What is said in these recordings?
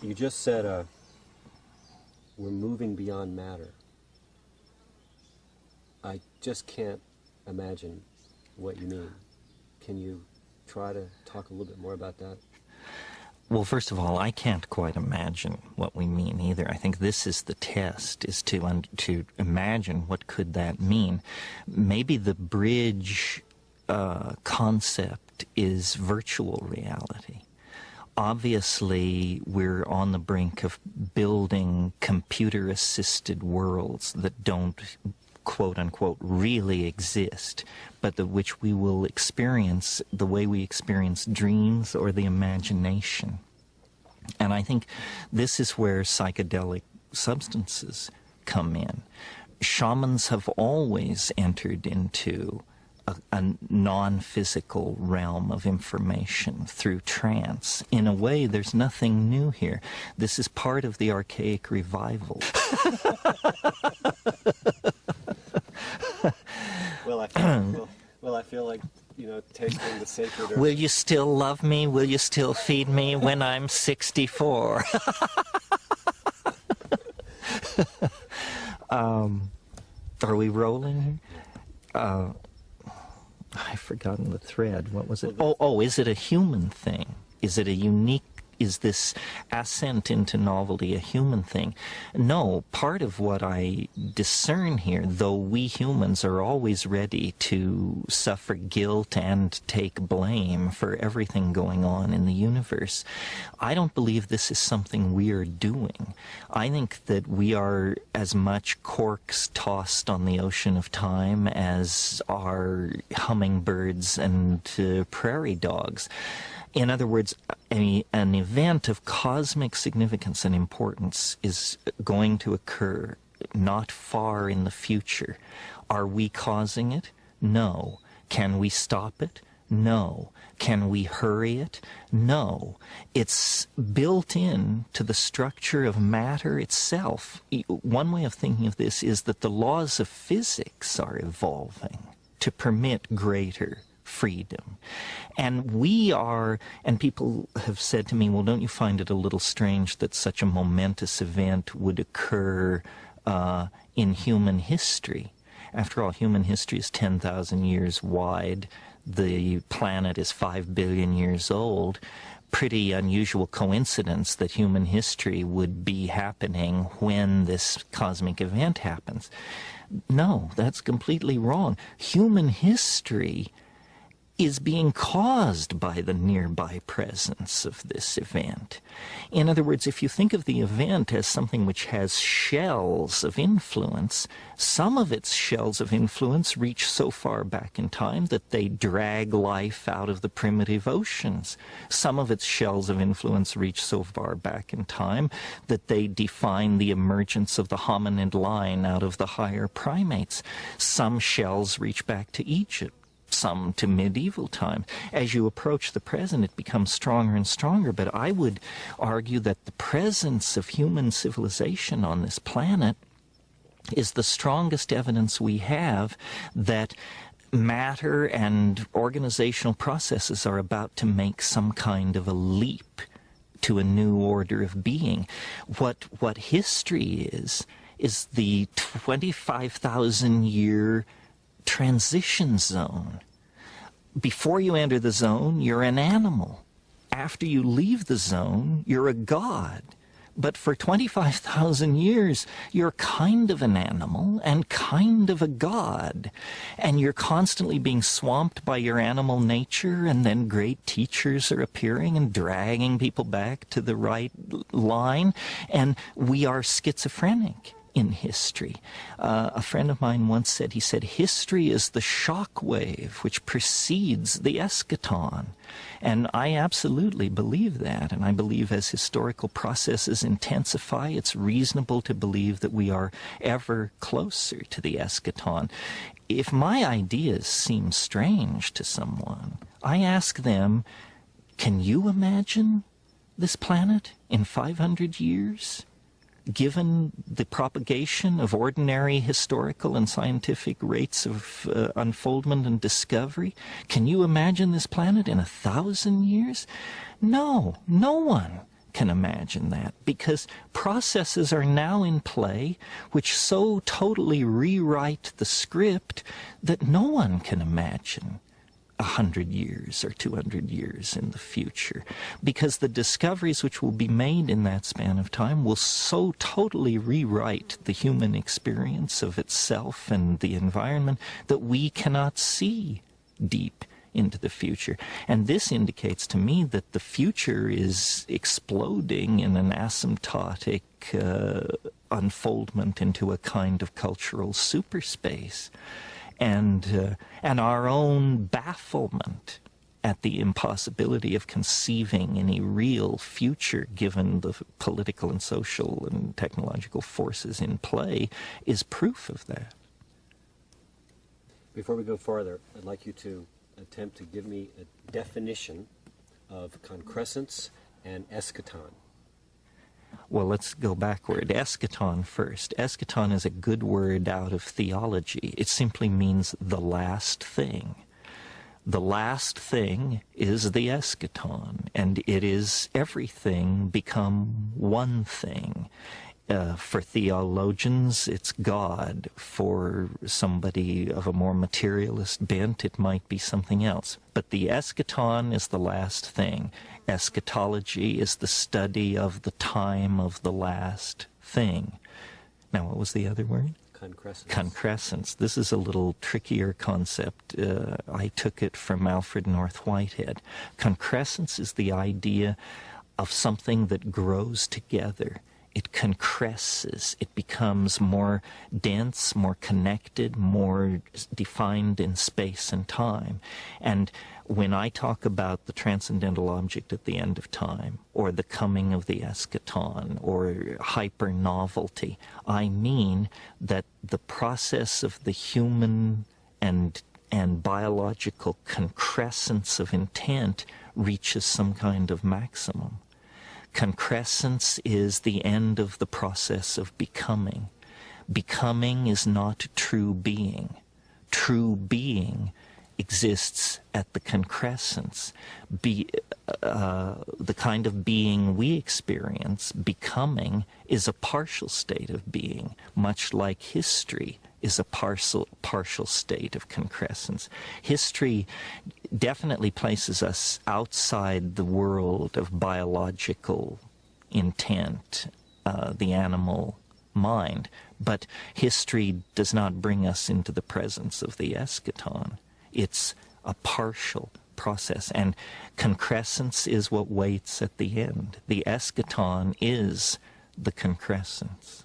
You just said we're moving beyond matter. I just can't imagine what you mean. Can you try to talk a little bit more about that? Well, first of all, I can't quite imagine what we mean either. I think this is the test, is to imagine what could that mean. Maybe the bridge concept is virtual reality. Obviously, we're on the brink of building computer-assisted worlds that don't, quote-unquote, really exist, but which we will experience the way we experience dreams or the imagination. And I think this is where psychedelic substances come in. Shamans have always entered into a non-physical realm of information through trance. In a way, there's nothing new here. This is part of the Archaic Revival. Well, I feel like, you know, tasting the sacred earth. Will you still love me? Will you still feed me when I'm 64? Are we rolling here? I've forgotten the thread. What was it? Oh, is it a human thing? Is it a unique, is this ascent into novelty a human thing? No, part of what I discern here, though we humans are always ready to suffer guilt and take blame for everything going on in the universe, I don't believe this is something we are doing. I think that we are as much corks tossed on the ocean of time as are hummingbirds and prairie dogs. In other words, an event of cosmic significance and importance is going to occur not far in the future. Are we causing it? No. Can we stop it? No. Can we hurry it? No. It's built in to the structure of matter itself. One way of thinking of this is that the laws of physics are evolving to permit greater freedom. And we are, and people have said to me, well, don't you find it a little strange that such a momentous event would occur in human history? After all, human history is 10,000 years wide. The planet is 5 billion years old. Pretty unusual coincidence that human history would be happening when this cosmic event happens. No, that's completely wrong. Human history is being caused by the nearby presence of this event. In other words, if you think of the event as something which has shells of influence, some of its shells of influence reach so far back in time that they drag life out of the primitive oceans. Some of its shells of influence reach so far back in time that they define the emergence of the hominid line out of the higher primates. Some shells reach back to Egypt, some to medieval time. As you approach the present, it becomes stronger and stronger, but I would argue that the presence of human civilization on this planet is the strongest evidence we have that matter and organizational processes are about to make some kind of a leap to a new order of being. What history is the 25,000-year transition zone. Before you enter the zone, you're an animal. After you leave the zone, you're a god. But for 25,000 years, you're kind of an animal and kind of a god. And you're constantly being swamped by your animal nature, and then great teachers are appearing and dragging people back to the right line. And we are schizophrenic in history. A friend of mine once said, he said, history is the shock wave which precedes the eschaton. And I absolutely believe that. And I believe as historical processes intensify, it's reasonable to believe that we are ever closer to the eschaton. If my ideas seem strange to someone, I ask them, can you imagine this planet in 500 years? Given the propagation of ordinary historical and scientific rates of unfoldment and discovery, can you imagine this planet in 1,000 years? No, no one can imagine that, because processes are now in play which so totally rewrite the script that no one can imagine 100 years or 200 years in the future, because the discoveries which will be made in that span of time will so totally rewrite the human experience of itself and the environment that we cannot see deep into the future. And this indicates to me that the future is exploding in an asymptotic unfoldment into a kind of cultural superspace. And our own bafflement at the impossibility of conceiving any real future given the political and social and technological forces in play is proof of that. Before we go farther, I'd like you to attempt to give me a definition of concrescence and eschaton. Well, let's go backward. Eschaton first. Eschaton is a good word out of theology. It simply means the last thing. The last thing is the eschaton, and it is everything become one thing. For theologians, it's God. For somebody of a more materialist bent, it might be something else. But the eschaton is the last thing. Eschatology is the study of the time of the last thing. Now, what was the other word? Concrescence. Concrescence. This is a little trickier concept. I took it from Alfred North Whitehead. Concrescence is the idea of something that grows together. It concresces. It becomes more dense, more connected, more defined in space and time. And when I talk about the transcendental object at the end of time, or the coming of the eschaton, or hyper-novelty, I mean that the process of the human and biological concrescence of intent reaches some kind of maximum. Concrescence is the end of the process of becoming. Becoming is not true being. True being exists at the concrescence. The kind of being we experience, becoming, is a partial state of being, much like history is a partial state of concrescence. History definitely places us outside the world of biological intent, the animal mind, but history does not bring us into the presence of the eschaton. It's a partial process, and concrescence is what waits at the end. The eschaton is the concrescence.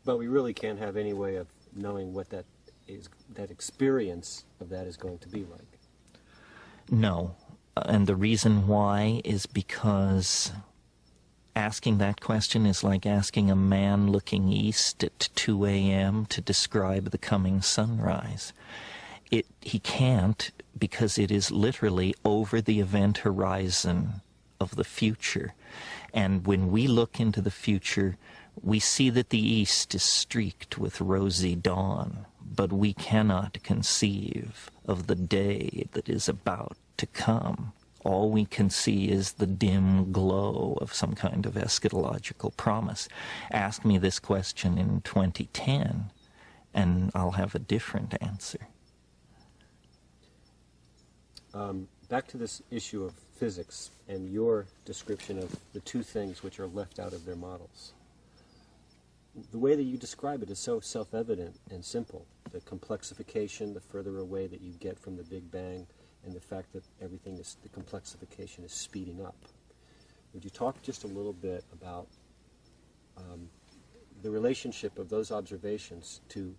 But we really can't have any way of knowing what that is, that experience of that is going to be like. No, and the reason why is because asking that question is like asking a man looking east at 2 a.m. to describe the coming sunrise. He can't, because it is literally over the event horizon of the future. And when we look into the future, we see that the east is streaked with rosy dawn, but we cannot conceive of the day that is about to come. All we can see is the dim glow of some kind of eschatological promise. Ask me this question in 2010, and I'll have a different answer. Back to this issue of physics and your description of the two things which are left out of their models. The way that you describe it is so self-evident and simple. The complexification, the further away that you get from the Big Bang, and the fact that everything is, the complexification is speeding up. Would you talk just a little bit about the relationship of those observations to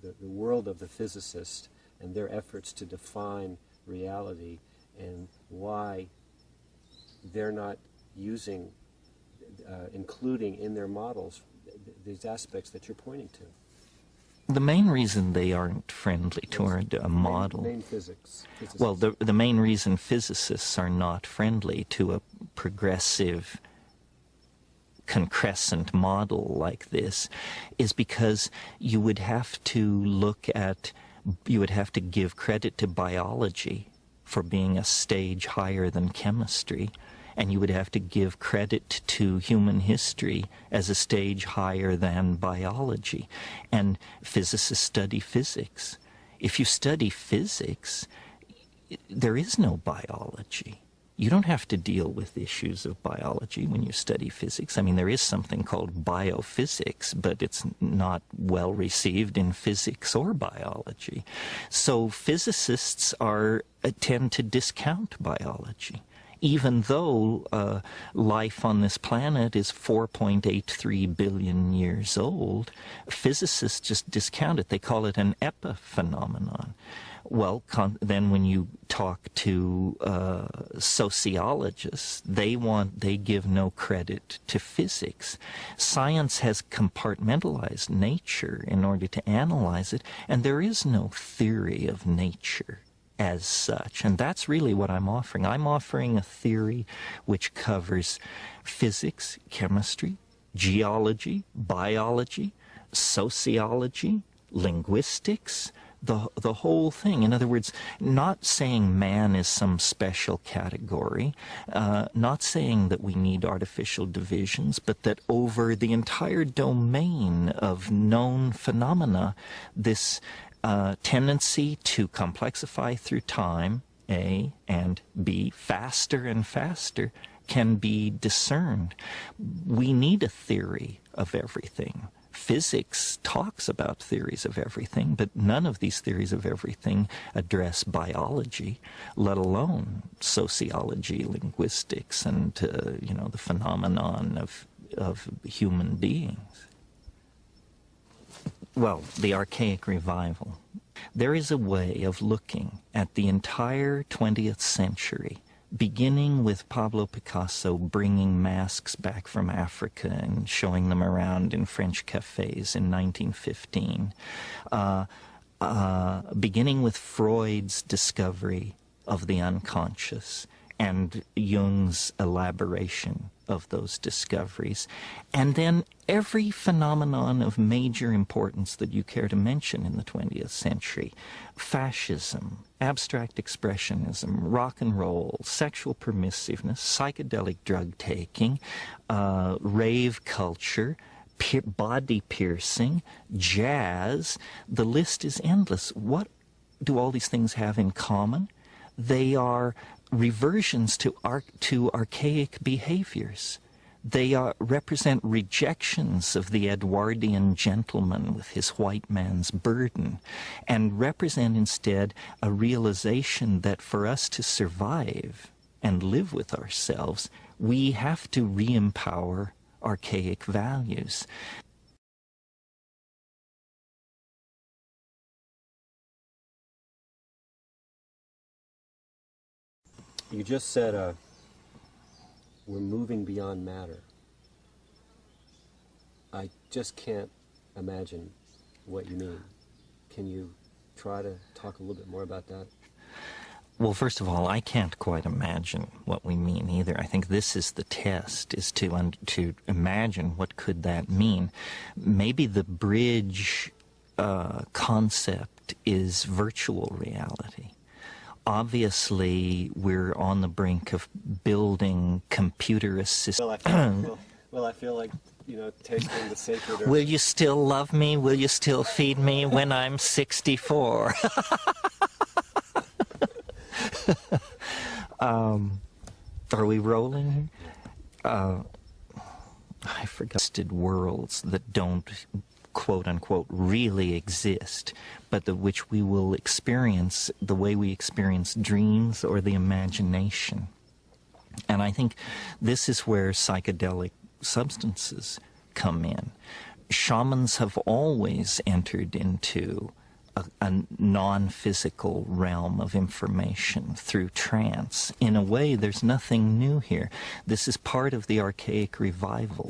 the world of the physicist and their efforts to define reality, and why they're not using, including in their models, these aspects that you're pointing to? The main reason they aren't friendly toward a model... Main physics. Well, the main reason physicists are not friendly to a progressive, concrescent model like this is because you would have to give credit to biology for being a stage higher than chemistry, and you would have to give credit to human history as a stage higher than biology. And physicists study physics. If you study physics, there is no biology. You don't have to deal with issues of biology when you study physics. I mean, there is something called biophysics, but it's not well received in physics or biology. So physicists tend to discount biology. Even though life on this planet is 4.83 billion years old, physicists just discount it. They call it an epiphenomenon. Well, then when you talk to sociologists, they give no credit to physics. Science has compartmentalized nature in order to analyze it, and there is no theory of nature as such. And that's really what I'm offering. I'm offering a theory which covers physics, chemistry, geology, biology, sociology, linguistics, the whole thing. In other words, not saying man is some special category, not saying that we need artificial divisions, but that over the entire domain of known phenomena, this tendency to complexify through time, A, and B, faster and faster, can be discerned. We need a theory of everything. Physics talks about theories of everything, but none of these theories of everything address biology, let alone sociology, linguistics, and the phenomenon of human beings. Well, the Archaic Revival. There is a way of looking at the entire 20th century, beginning with Pablo Picasso bringing masks back from Africa and showing them around in French cafes in 1915, beginning with Freud's discovery of the unconscious and Jung's elaboration of those discoveries, and then every phenomenon of major importance that you care to mention in the 20th century: fascism, abstract expressionism, rock and roll, sexual permissiveness, psychedelic drug taking, rave culture, body piercing, jazz. The list is endless. What do all these things have in common? They are reversions to archaic behaviors. They represent rejections of the Edwardian gentleman with his white man's burden, and represent instead a realization that for us to survive and live with ourselves, we have to re-empower archaic values. You just said we're moving beyond matter. I just can't imagine what you mean. Can you try to talk a little bit more about that? Well, first of all, I can't quite imagine what we mean either. I think this is the test, is to imagine what could that mean. Maybe the bridge concept is virtual reality. Obviously, we're on the brink of building computer-assisted... Well, I feel like, tasting the sacred... Will you still love me? Will you still feed me when I'm 64? Are we rolling? I forgot worlds that don't, quote-unquote, really exist, but which we will experience the way we experience dreams or the imagination. And I think this is where psychedelic substances come in. Shamans have always entered into a non-physical realm of information through trance. In a way, there's nothing new here. This is part of the Archaic Revival.